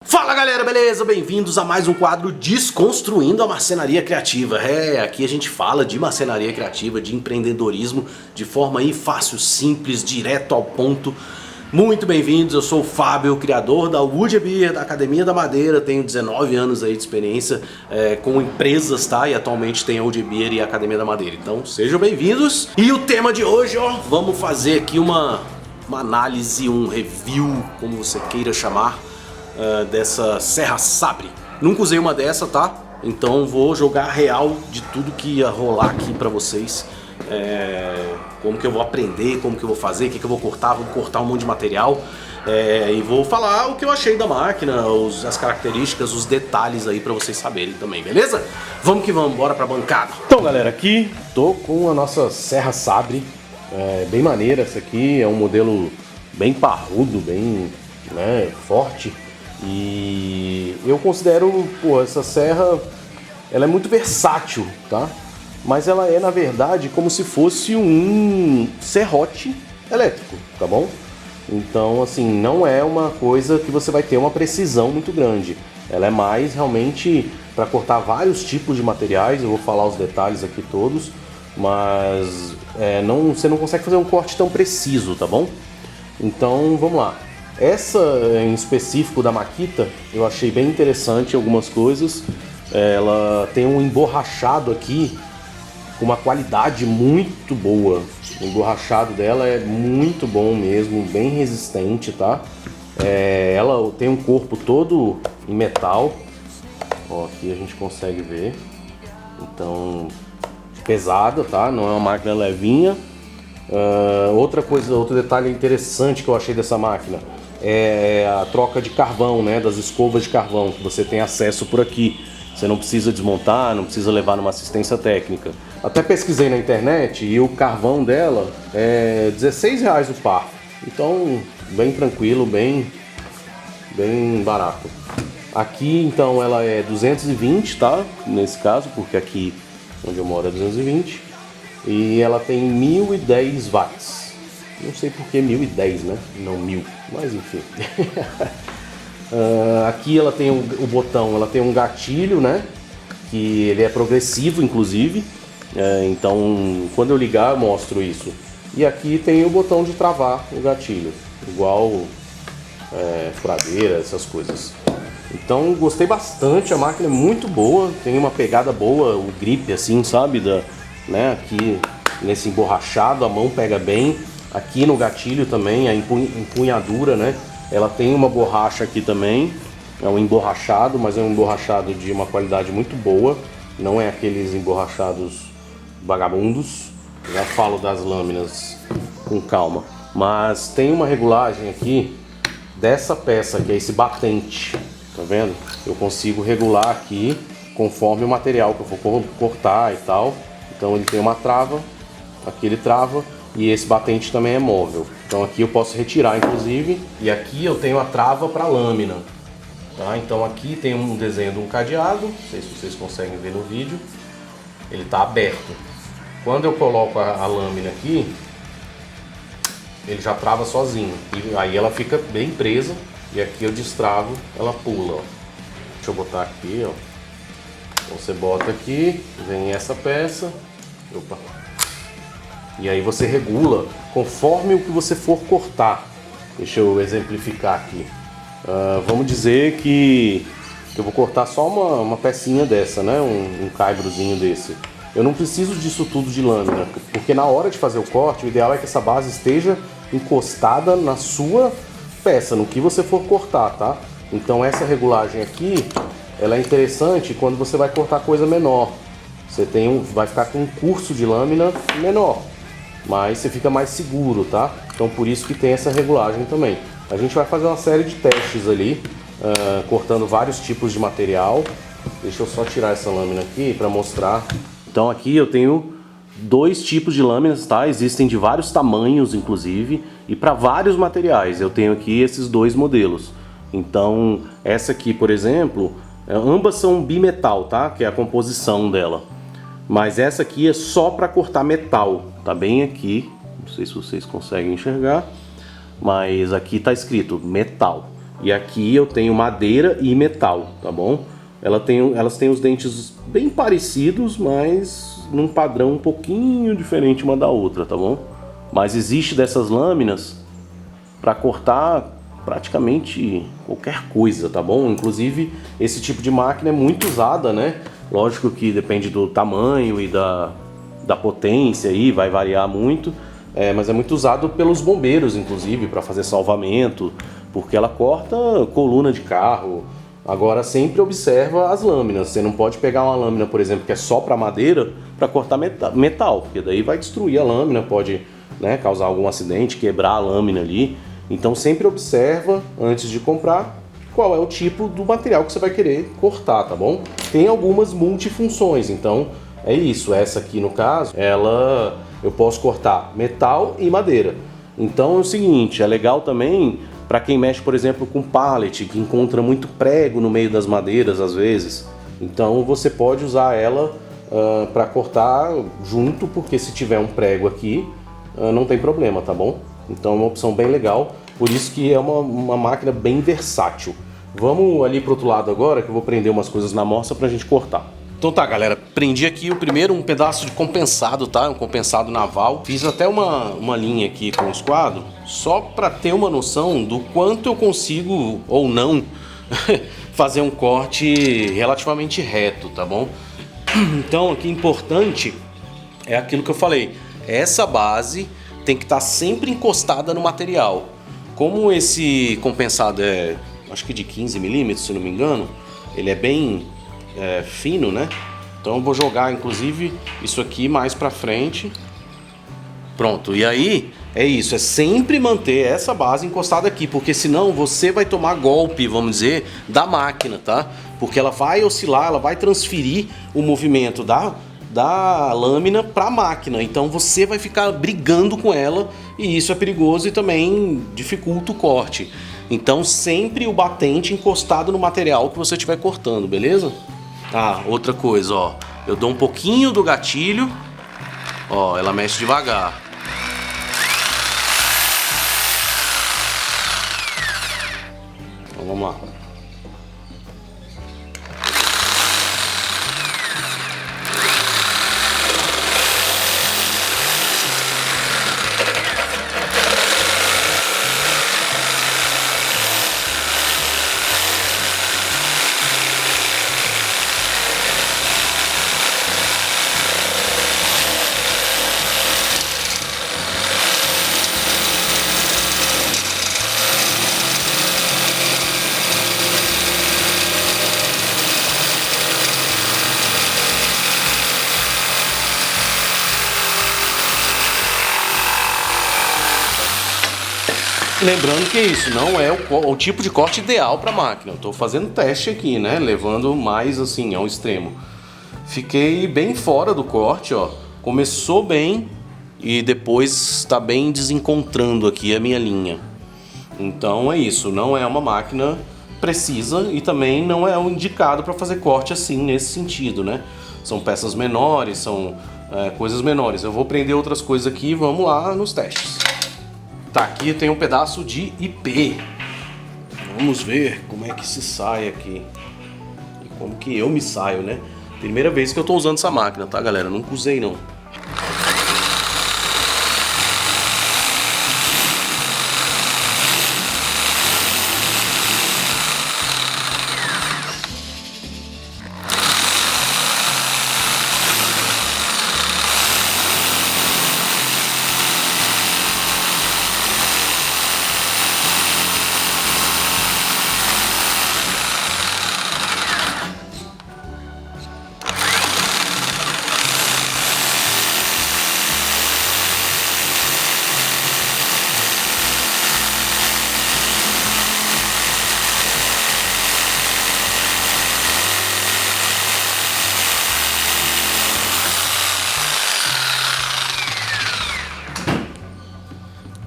Fala galera, beleza? Bem-vindos a mais um quadro Desconstruindo a Marcenaria Criativa. Aqui a gente fala de marcenaria criativa, de empreendedorismo de forma aí fácil, simples, direto ao ponto. Muito bem-vindos, eu sou o Fábio, criador da Wood Beer, da Academia da Madeira. Tenho 19 anos aí de experiência com empresas, tá? E atualmente tenho a Wood Beer e a Academia da Madeira. Então sejam bem-vindos. E o tema de hoje, ó, vamos fazer aqui uma análise, um review, como você queira chamar, dessa Serra Sabre. Nunca usei uma dessa, tá? Então vou jogar real de tudo que ia rolar aqui pra vocês. Como que eu vou aprender, como que eu vou fazer, o que eu vou cortar um monte de material. E vou falar o que eu achei da máquina, as características, os detalhes aí pra vocês saberem também, beleza? Vamos que vamos, bora pra bancada. Então galera, aqui tô com a nossa Serra Sabre. Bem maneira essa aqui, é um modelo bem parrudo, bem forte. E eu considero, essa serra, ela é muito versátil, tá? Mas ela é, na verdade, como se fosse um serrote elétrico, tá bom? Então, assim, não é uma coisa que você vai ter uma precisão muito grande. Ela é mais, realmente, para cortar vários tipos de materiais. Eu vou falar os detalhes aqui todos, mas você não consegue fazer um corte tão preciso, tá bom? Então, vamos lá. Essa em específico da Makita, eu achei bem interessante algumas coisas. Ela tem um emborrachado aqui com uma qualidade muito boa. O emborrachado dela é muito bom mesmo, bem resistente, tá? Ela tem um corpo todo em metal. Ó, aqui a gente consegue ver. Então, pesada, tá? Não é uma máquina levinha. Outro detalhe interessante que eu achei dessa máquina é a troca de carvão, das escovas de carvão, que você tem acesso por aqui. Você não precisa desmontar, não precisa levar numa assistência técnica. Até pesquisei na internet e o carvão dela é R$16 o par. Então, bem tranquilo, bem barato. Aqui, então, ela é 220, tá? Nesse caso, porque aqui onde eu moro é 220. E ela tem 1010 watts. Não sei por que 1010, né? Não 1000, mas enfim. Aqui ela tem o botão, ela tem um gatilho, que ele é progressivo, inclusive. Então, quando eu ligar, eu mostro isso. E aqui tem o botão de travar o gatilho, igual furadeira, essas coisas. Então, gostei bastante, a máquina é muito boa, tem uma pegada boa, o grip, assim, sabe? Aqui nesse emborrachado, a mão pega bem. Aqui no gatilho também, a empunhadura, ela tem uma borracha aqui também. É um emborrachado, mas é um emborrachado de uma qualidade muito boa. Não é aqueles emborrachados vagabundos. Já falo das lâminas com calma. Mas tem uma regulagem aqui dessa peça, que é esse batente. Tá vendo? Eu consigo regular aqui conforme o material que eu for cortar e tal. Então ele tem uma trava, aqui ele trava, e esse batente também é móvel. Então aqui eu posso retirar, inclusive, e aqui eu tenho a trava para lâmina. Tá? Então aqui tem um desenho de um cadeado, não sei se vocês conseguem ver no vídeo, ele está aberto. Quando eu coloco a lâmina aqui, ele já trava sozinho, e aí ela fica bem presa, e aqui eu destravo, ela pula. Ó. Deixa eu botar aqui, ó. Então você bota aqui, vem essa peça, e aí você regula conforme o que você for cortar. Deixa eu exemplificar aqui. Vamos dizer que eu vou cortar só uma pecinha dessa, um caibrozinho desse. Eu não preciso disso tudo de lâmina, porque na hora de fazer o corte, o ideal é que essa base esteja encostada na sua peça, no que você for cortar, tá? Então essa regulagem aqui, ela é interessante quando você vai cortar coisa menor. Você vai ficar com um curso de lâmina menor, mas você fica mais seguro, tá? Então por isso que tem essa regulagem também. A gente vai fazer uma série de testes ali, cortando vários tipos de material. Deixa eu só tirar essa lâmina aqui para mostrar. Então aqui eu tenho dois tipos de lâminas, tá? Existem de vários tamanhos, inclusive, e para vários materiais. Eu tenho aqui esses dois modelos. Então essa aqui, por exemplo, ambas são bimetal, tá? Que é a composição dela. Mas essa aqui é só para cortar metal, tá bem aqui. Não sei se vocês conseguem enxergar, mas aqui tá escrito metal. E aqui eu tenho madeira e metal, tá bom? Elas têm os dentes bem parecidos, mas num padrão um pouquinho diferente uma da outra, tá bom? Mas existe dessas lâminas para cortar praticamente qualquer coisa, tá bom? Inclusive esse tipo de máquina é muito usada, né? Lógico que depende do tamanho e da potência aí, vai variar muito, mas é muito usado pelos bombeiros, inclusive, para fazer salvamento, porque ela corta coluna de carro. Agora sempre observa as lâminas, você não pode pegar uma lâmina, por exemplo, que é só para madeira, para cortar metal, porque daí vai destruir a lâmina, pode, né, causar algum acidente, quebrar a lâmina ali. Então sempre observa, antes de comprar, qual é o tipo do material que você vai querer cortar, tá bom? Tem algumas multifunções, então é isso. Essa aqui, no caso, eu posso cortar metal e madeira. Então é o seguinte, é legal também para quem mexe, por exemplo, com pallet, que encontra muito prego no meio das madeiras às vezes. Então você pode usar ela para cortar junto, porque se tiver um prego aqui, não tem problema, tá bom? Então é uma opção bem legal, por isso que é uma máquina bem versátil. Vamos ali pro outro lado agora, que eu vou prender umas coisas na morsa pra gente cortar. Então tá, galera, prendi aqui o primeiro, um pedaço de compensado, tá? Um compensado naval. Fiz até uma linha aqui com o esquadro, só pra ter uma noção do quanto eu consigo ou não fazer um corte relativamente reto, tá bom? Então aqui importante é aquilo que eu falei, essa base tem que estar sempre encostada no material. Como esse compensado é, acho que de 15 milímetros, se não me engano, ele é bem fino, né? Então eu vou jogar, inclusive, isso aqui mais pra frente. Pronto, e aí é isso, é sempre manter essa base encostada aqui, porque senão você vai tomar golpe, vamos dizer, da máquina, tá? Porque ela vai oscilar, ela vai transferir o movimento da lâmina para a máquina, então você vai ficar brigando com ela e isso é perigoso e também dificulta o corte. Então sempre o batente encostado no material que você estiver cortando, beleza? Ah, outra coisa, ó, eu dou um pouquinho do gatilho, ó, ela mexe devagar. Então vamos lá. Lembrando que isso não é o tipo de corte ideal para a máquina. Eu estou fazendo teste aqui, né? Levando mais assim ao extremo. Fiquei bem fora do corte, ó. Começou bem e depois está bem desencontrando aqui a minha linha. Então é isso. Não é uma máquina precisa e também não é um indicado para fazer corte assim nesse sentido, né? São peças menores, são coisas menores. Eu vou prender outras coisas aqui. Vamos lá nos testes. Tá, aqui tem um pedaço de IP. Vamos ver como é que se sai aqui. E como que eu me saio, né? Primeira vez que eu tô usando essa máquina, tá, galera? Nunca usei, não.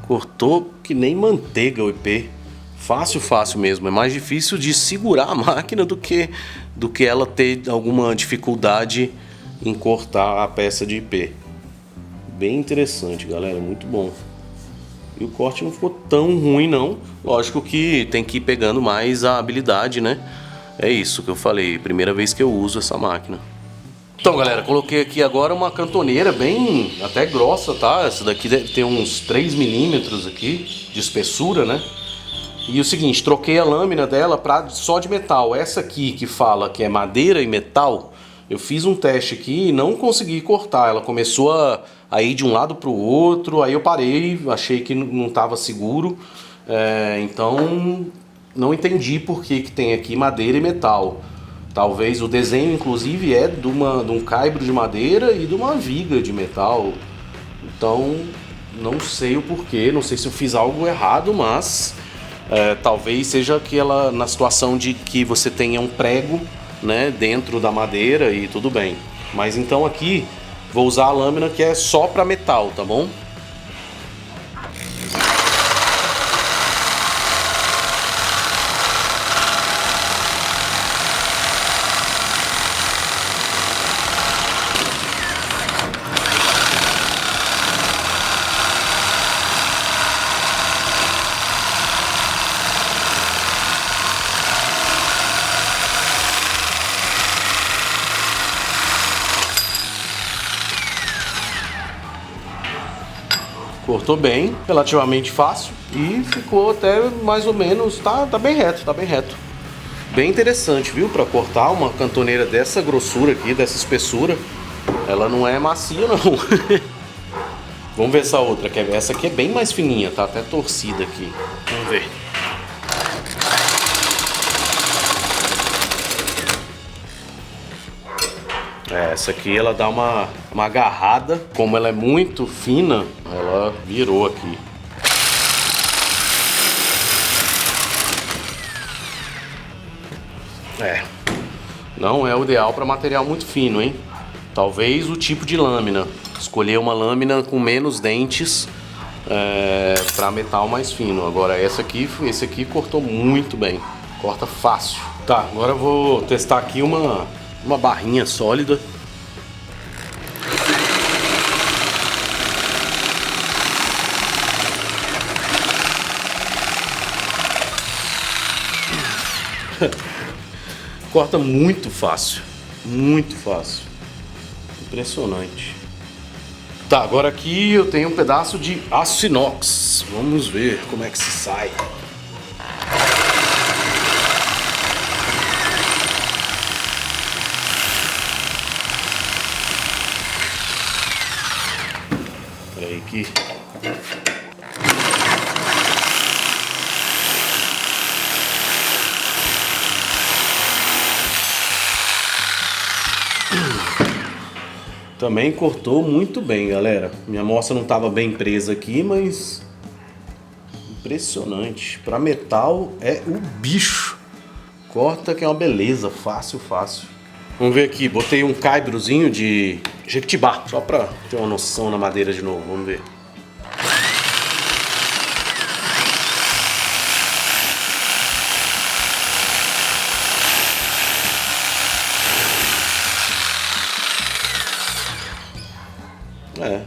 Cortou que nem manteiga o IP. Fácil, fácil mesmo. É mais difícil de segurar a máquina do que ela ter alguma dificuldade em cortar a peça de IP. Bem interessante, galera. Muito bom. E o corte não ficou tão ruim não. Lógico que tem que ir pegando mais a habilidade, né? É isso que eu falei, primeira vez que eu uso essa máquina. Então galera, coloquei aqui agora uma cantoneira bem, até grossa, tá? Essa daqui deve ter uns 3 milímetros aqui de espessura, né? E o seguinte, troquei a lâmina dela pra só de metal. Essa aqui que fala que é madeira e metal, eu fiz um teste aqui e não consegui cortar. Ela começou a ir de um lado pro outro, aí eu parei, achei que não estava seguro. Então não entendi por que tem aqui madeira e metal. Talvez o desenho inclusive é de um caibro de madeira e de uma viga de metal. Então não sei o porquê, não sei se eu fiz algo errado, mas talvez seja que ela, na situação de que você tenha um prego, né, dentro da madeira e tudo bem. Mas então aqui vou usar a lâmina que é só para metal, tá bom? Cortou bem, relativamente fácil e ficou até mais ou menos, tá bem reto, tá bem reto. Bem interessante, viu? Para cortar uma cantoneira dessa grossura aqui, dessa espessura, ela não é macia não. Vamos ver essa outra, quer ver? Essa aqui é bem mais fininha, tá até torcida aqui. Vamos ver. Essa aqui ela dá uma agarrada, como ela é muito fina, ela virou aqui. Não é o ideal para material muito fino, hein? Talvez o tipo de lâmina. Escolher uma lâmina com menos dentes para metal mais fino. Agora esse aqui cortou muito bem, corta fácil. Tá, agora eu vou testar aqui uma barrinha sólida. Corta muito fácil, impressionante. Tá, agora aqui eu tenho um pedaço de aço inox. Vamos ver como é que se sai. Peraí que... Também cortou muito bem, galera. Minha moça não estava bem presa aqui, mas... impressionante. Para metal é o bicho. Corta que é uma beleza, fácil. Vamos ver aqui, botei um caibrozinho de jequitibá, só para ter uma noção na madeira de novo, vamos ver.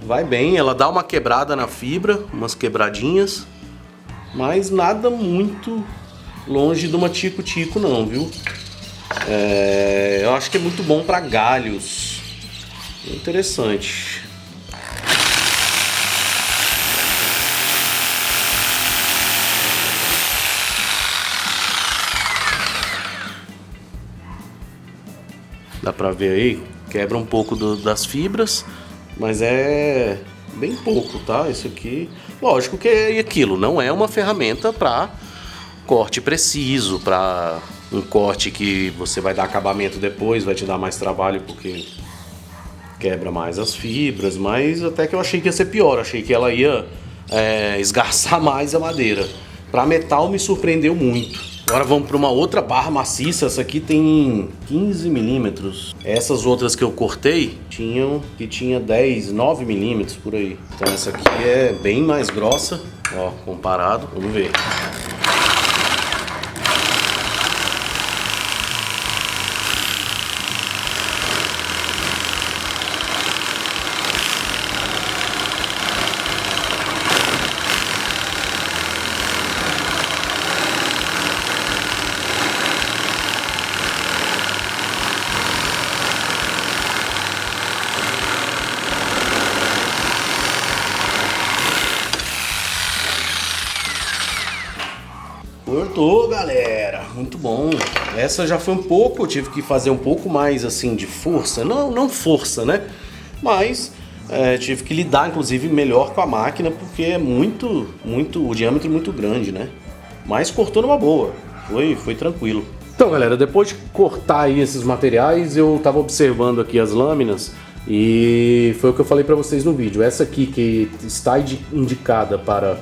Vai bem, ela dá uma quebrada na fibra, umas quebradinhas, mas nada muito longe de uma tico-tico não, viu? Eu acho que é muito bom para galhos, interessante. Dá pra ver aí, quebra um pouco das fibras. Mas é bem pouco, tá? Isso aqui, lógico que é aquilo, não é uma ferramenta para corte preciso, para um corte que você vai dar acabamento depois, vai te dar mais trabalho porque quebra mais as fibras, mas até que eu achei que ia ser pior, achei que ela ia esgarçar mais a madeira. Para metal me surpreendeu muito. Agora vamos para uma outra barra maciça. Essa aqui tem 15 milímetros. Essas outras que eu cortei tinha 10, 9 milímetros por aí. Então essa aqui é bem mais grossa, ó, comparado. Vamos ver. galera, muito bom. Essa já foi um pouco, eu tive que fazer um pouco mais assim de força, não força, né? Mas tive que lidar inclusive melhor com a máquina porque é o diâmetro muito grande, né? Mas cortou numa boa, foi tranquilo. Então galera, depois de cortar aí esses materiais, eu tava observando aqui as lâminas e foi o que eu falei para vocês no vídeo. Essa aqui que está indicada para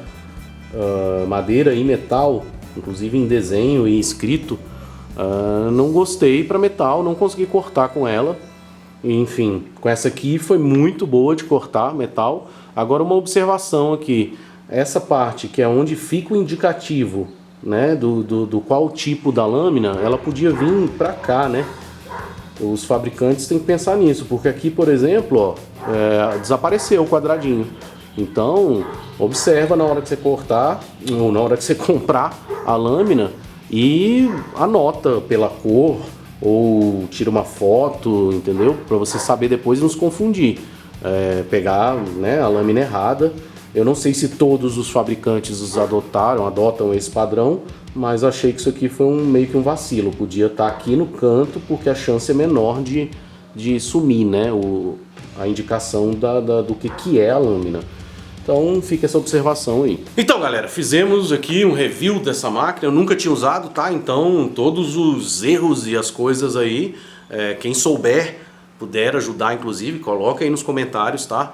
madeira e metal, inclusive em desenho e escrito, não gostei para metal, não consegui cortar com ela. Enfim, com essa aqui foi muito boa de cortar metal. Agora uma observação aqui, essa parte que é onde fica o indicativo, né, do qual tipo da lâmina, ela podia vir para cá, né? Os fabricantes têm que pensar nisso, porque aqui, por exemplo, ó, desapareceu o quadradinho. Então, observa na hora que você cortar, ou na hora que você comprar a lâmina e anota pela cor, ou tira uma foto, entendeu? Para você saber depois não se confundir. Pegar, né, a lâmina errada. Eu não sei se todos os fabricantes adotam esse padrão, mas achei que isso aqui foi meio que um vacilo. Podia estar aqui no canto, porque a chance é menor de sumir, né, a indicação do que é a lâmina. Então fica essa observação aí. Então galera, fizemos aqui um review dessa máquina, eu nunca tinha usado, tá? Então todos os erros e as coisas aí, quem souber, puder ajudar inclusive, coloca aí nos comentários, tá?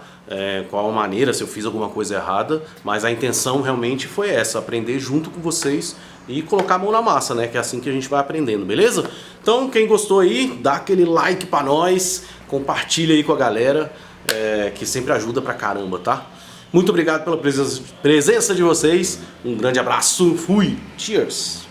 Qual a maneira, se eu fiz alguma coisa errada, mas a intenção realmente foi essa, aprender junto com vocês e colocar a mão na massa, né? Que é assim que a gente vai aprendendo, beleza? Então quem gostou aí, dá aquele like pra nós, compartilha aí com a galera, que sempre ajuda pra caramba, tá? Muito obrigado pela presença de vocês, um grande abraço, fui, cheers!